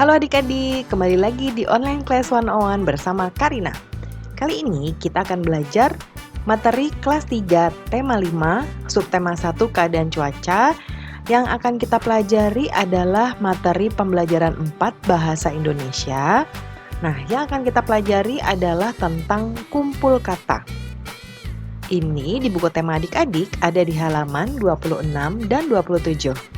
Halo adik-adik, kembali lagi di Online Class 101 bersama Karina. Kali ini kita akan belajar materi kelas 3 tema 5, subtema 1 keadaan cuaca. Yang akan kita pelajari adalah materi pembelajaran 4 bahasa Indonesia. Nah, yang akan kita pelajari adalah tentang kumpul kata. Ini di buku tema adik-adik ada di halaman 26 dan 27.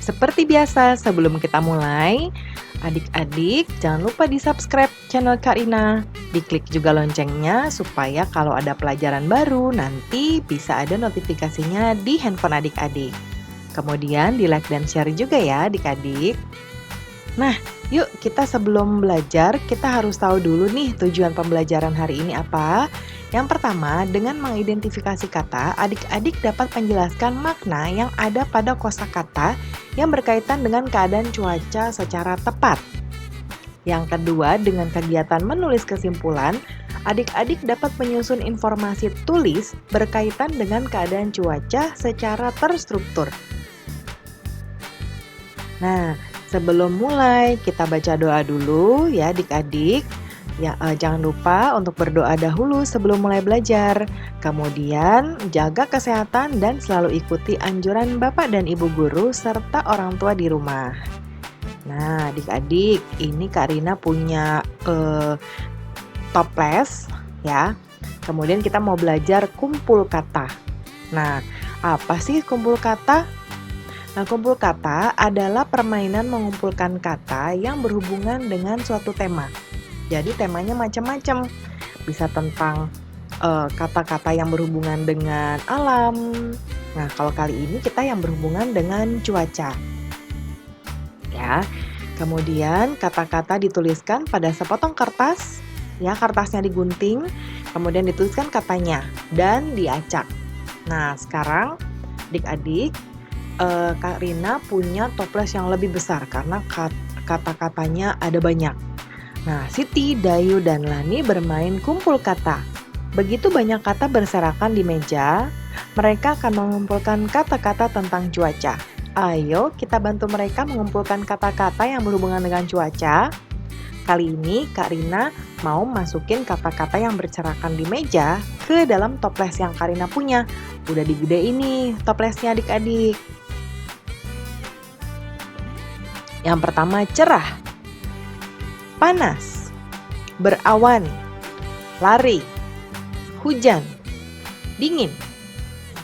Seperti biasa, sebelum kita mulai, adik-adik jangan lupa di-subscribe channel Karina. Diklik juga loncengnya supaya kalau ada pelajaran baru nanti bisa ada notifikasinya di handphone adik-adik. Kemudian di-like dan share juga ya adik-adik. Nah, yuk kita sebelum belajar, kita harus tahu dulu nih tujuan pembelajaran hari ini apa. Yang pertama, dengan mengidentifikasi kata, adik-adik dapat menjelaskan makna yang ada pada kosakata yang berkaitan dengan keadaan cuaca secara tepat. Yang kedua, dengan kegiatan menulis kesimpulan, adik-adik dapat menyusun informasi tulis berkaitan dengan keadaan cuaca secara terstruktur. Nah, sebelum mulai, kita baca doa dulu ya adik-adik. Ya, jangan lupa untuk berdoa dahulu sebelum mulai belajar. Kemudian, jaga kesehatan dan selalu ikuti anjuran Bapak dan Ibu guru serta orang tua di rumah. Nah, adik-adik, ini Karina punya toples ya. Kemudian kita mau belajar kumpul kata. Nah, apa sih kumpul kata? Nah, kumpul kata adalah permainan mengumpulkan kata yang berhubungan dengan suatu tema. Jadi temanya macam-macam, bisa tentang kata-kata yang berhubungan dengan alam. Nah, kalau kali ini kita yang berhubungan dengan cuaca. Ya, kemudian kata-kata dituliskan pada sepotong kertas. Ya, kertasnya digunting, kemudian dituliskan katanya dan diacak. Nah, sekarang adik-adik, Karina punya toples yang lebih besar karena kata-katanya ada banyak. Nah, Siti, Dayu, dan Lani bermain kumpul kata. Begitu banyak kata berserakan di meja, mereka akan mengumpulkan kata-kata tentang cuaca. Ayo kita bantu mereka mengumpulkan kata-kata yang berhubungan dengan cuaca. Kali ini Karina mau masukin kata-kata yang berserakan di meja ke dalam toples yang Karina punya. Udah digedein nih toplesnya adik-adik. Yang pertama cerah, panas, berawan, lari, hujan, dingin,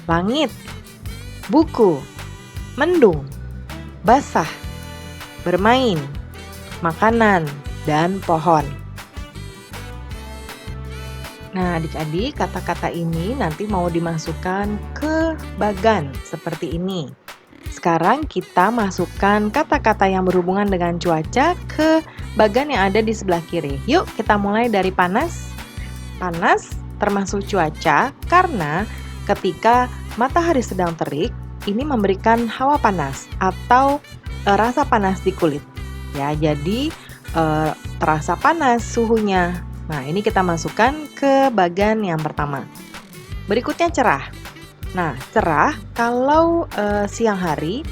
langit, buku, mendung, basah, bermain, makanan, dan pohon. Nah, adik-adik, kata-kata ini nanti mau dimasukkan ke bagan seperti ini. Sekarang kita masukkan kata-kata yang berhubungan dengan cuaca ke bagan yang ada di sebelah kiri. Yuk kita mulai dari panas. Panas termasuk cuaca karena ketika matahari sedang terik, ini memberikan hawa panas atau rasa panas di kulit. Ya, jadi terasa panas suhunya. Nah, ini kita masukkan ke bagan yang pertama. Berikutnya cerah. Nah, cerah kalau siang hari,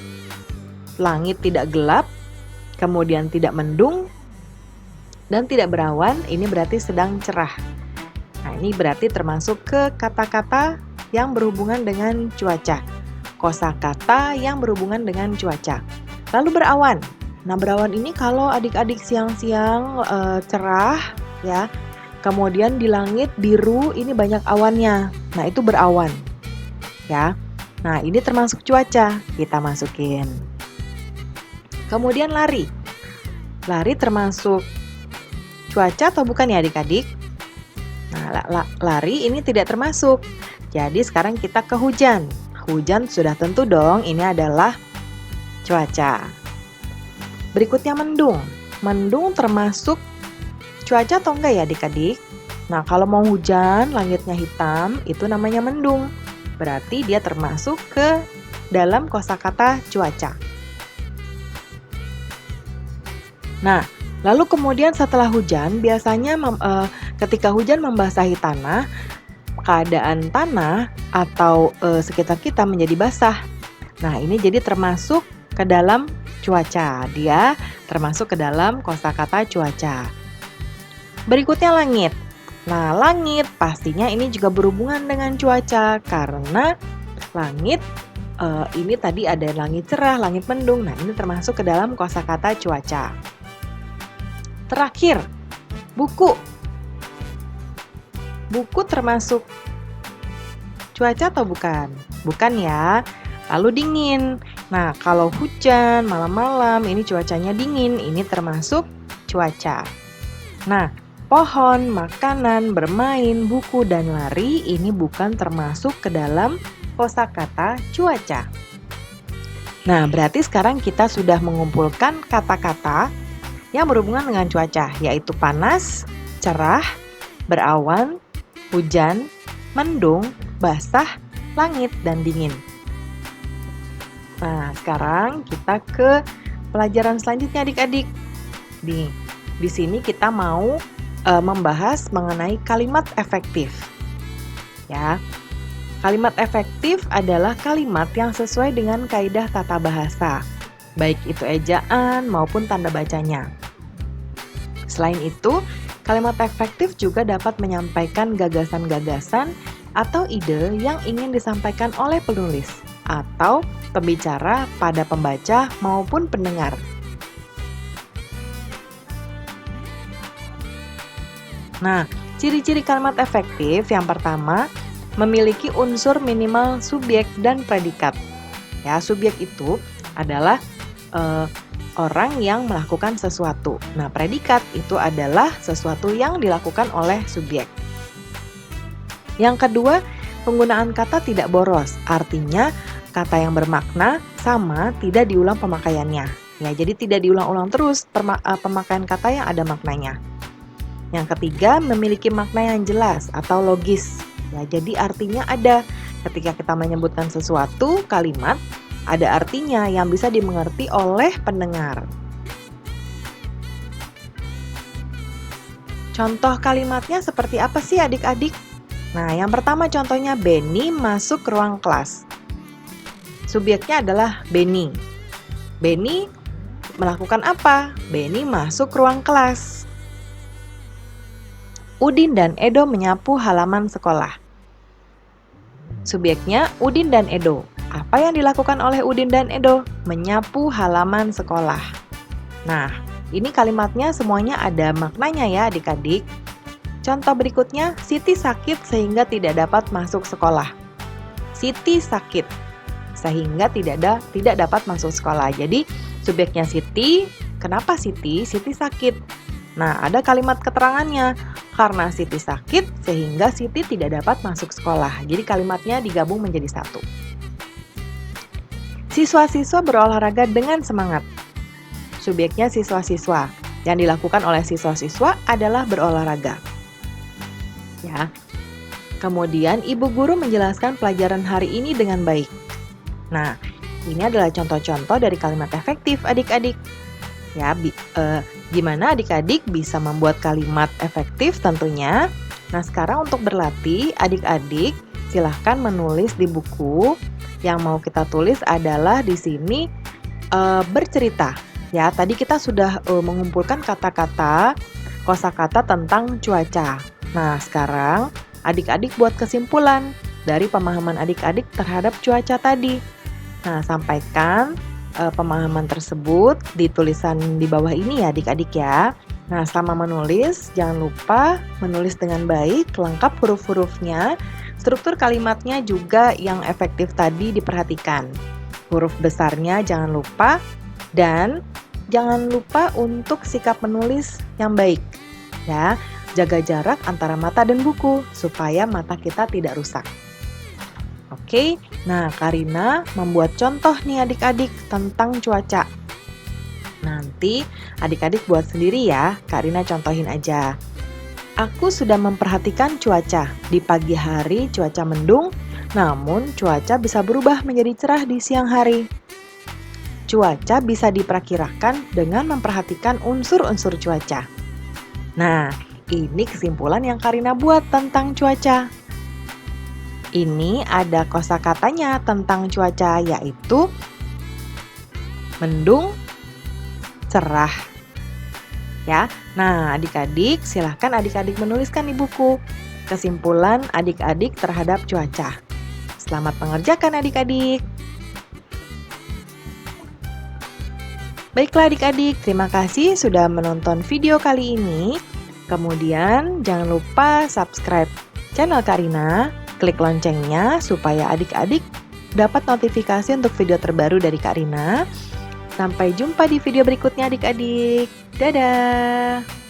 langit tidak gelap, kemudian tidak mendung, dan tidak berawan, ini berarti sedang cerah. Nah, ini berarti termasuk ke kata-kata yang berhubungan dengan cuaca. Kosakata yang berhubungan dengan cuaca. Lalu berawan. Nah, berawan ini kalau adik-adik siang-siang cerah, ya. Kemudian di langit biru, ini banyak awannya. Nah, itu berawan. Ya. Nah, ini termasuk cuaca. Kita masukin. Kemudian lari. Lari termasuk cuaca atau bukan ya adik-adik? Nah, lari ini tidak termasuk. Jadi sekarang kita ke hujan. Hujan sudah tentu dong, ini adalah cuaca. Berikutnya mendung. Mendung termasuk cuaca atau enggak ya adik-adik? Nah, kalau mau hujan, langitnya hitam, itu namanya mendung. Berarti dia termasuk ke dalam kosakata cuaca. Nah, lalu kemudian setelah hujan, biasanya ketika hujan membasahi tanah, keadaan tanah atau sekitar kita menjadi basah. Nah, ini jadi termasuk ke dalam cuaca. Dia termasuk ke dalam kosakata cuaca. Berikutnya langit. Nah, langit pastinya ini juga berhubungan dengan cuaca karena langit ini tadi ada langit cerah, langit mendung. Nah, ini termasuk ke dalam kosakata cuaca. Terakhir, buku. Buku termasuk cuaca atau bukan? Bukan ya. Lalu dingin. Nah, kalau hujan malam-malam ini cuacanya dingin, ini termasuk cuaca. Nah, pohon, makanan, bermain, buku, dan lari ini bukan termasuk ke dalam kosakata cuaca. Nah, berarti sekarang kita sudah mengumpulkan kata-kata yang berhubungan dengan cuaca, yaitu panas, cerah, berawan, hujan, mendung, basah, langit, dan dingin. Nah, sekarang kita ke pelajaran selanjutnya adik-adik. Di sini kita mau membahas mengenai kalimat efektif. Ya. Kalimat efektif adalah kalimat yang sesuai dengan kaidah tata bahasa, baik itu ejaan maupun tanda bacanya. Selain itu, kalimat efektif juga dapat menyampaikan gagasan-gagasan atau ide yang ingin disampaikan oleh penulis atau pembicara pada pembaca maupun pendengar. Nah, ciri-ciri kalimat efektif yang pertama, memiliki unsur minimal subjek dan predikat. Ya, subjek itu adalah orang yang melakukan sesuatu. Nah, predikat itu adalah sesuatu yang dilakukan oleh subjek. Yang kedua, penggunaan kata tidak boros. Artinya, kata yang bermakna sama tidak diulang pemakaiannya. Ya, jadi tidak diulang-ulang terus pemakaian kata yang ada maknanya. Yang ketiga, memiliki makna yang jelas atau logis. Ya, jadi artinya ada. Ketika kita menyebutkan sesuatu kalimat, ada artinya yang bisa dimengerti oleh pendengar. Contoh kalimatnya seperti apa sih adik-adik? Nah, yang pertama contohnya Benny masuk ke ruang kelas. Subjeknya adalah Benny. Benny melakukan apa? Benny masuk ke ruang kelas. Udin dan Edo menyapu halaman sekolah. Subjeknya Udin dan Edo. Apa yang dilakukan oleh Udin dan Edo? Menyapu halaman sekolah. Nah, ini kalimatnya semuanya ada maknanya ya adik-adik. Contoh berikutnya, Siti sakit sehingga tidak dapat masuk sekolah. Siti sakit sehingga tidak dapat masuk sekolah. Jadi, subjeknya Siti. Kenapa Siti? Siti sakit. Nah, ada kalimat keterangannya. Karena Siti sakit, sehingga Siti tidak dapat masuk sekolah. Jadi kalimatnya digabung menjadi satu. Siswa-siswa berolahraga dengan semangat. Subjeknya siswa-siswa. Yang dilakukan oleh siswa-siswa adalah berolahraga. Ya. Kemudian ibu guru menjelaskan pelajaran hari ini dengan baik. Nah, ini adalah contoh-contoh dari kalimat efektif adik-adik. Ya, gimana adik-adik bisa membuat kalimat efektif tentunya? Nah, sekarang untuk berlatih, adik-adik silahkan menulis di buku. Yang mau kita tulis adalah di sini bercerita. Ya, tadi kita sudah mengumpulkan kata-kata, kosakata tentang cuaca. Nah, sekarang adik-adik buat kesimpulan dari pemahaman adik-adik terhadap cuaca tadi. Nah, sampaikan pemahaman tersebut di tulisan di bawah ini ya adik-adik ya. Nah, selama menulis jangan lupa menulis dengan baik, lengkap huruf-hurufnya, struktur kalimatnya juga yang efektif tadi diperhatikan. Huruf besarnya jangan lupa dan jangan lupa untuk sikap menulis yang baik. Ya, jaga jarak antara mata dan buku supaya mata kita tidak rusak. Oke, nah Karina membuat contoh nih adik-adik tentang cuaca. Nanti adik-adik buat sendiri ya, Karina contohin aja. Aku sudah memperhatikan cuaca. Di pagi hari cuaca mendung, namun cuaca bisa berubah menjadi cerah di siang hari. Cuaca bisa diperkirakan dengan memperhatikan unsur-unsur cuaca. Nah, ini kesimpulan yang Karina buat tentang cuaca. Ini ada kosakatanya tentang cuaca, yaitu mendung, cerah. Ya, nah adik-adik silahkan adik-adik menuliskan di buku kesimpulan adik-adik terhadap cuaca. Selamat mengerjakan adik-adik. Baiklah adik-adik, terima kasih sudah menonton video kali ini. Kemudian jangan lupa subscribe channel Karina, klik loncengnya supaya adik-adik dapat notifikasi untuk video terbaru dari Karina. Sampai jumpa di video berikutnya adik-adik. Dadah!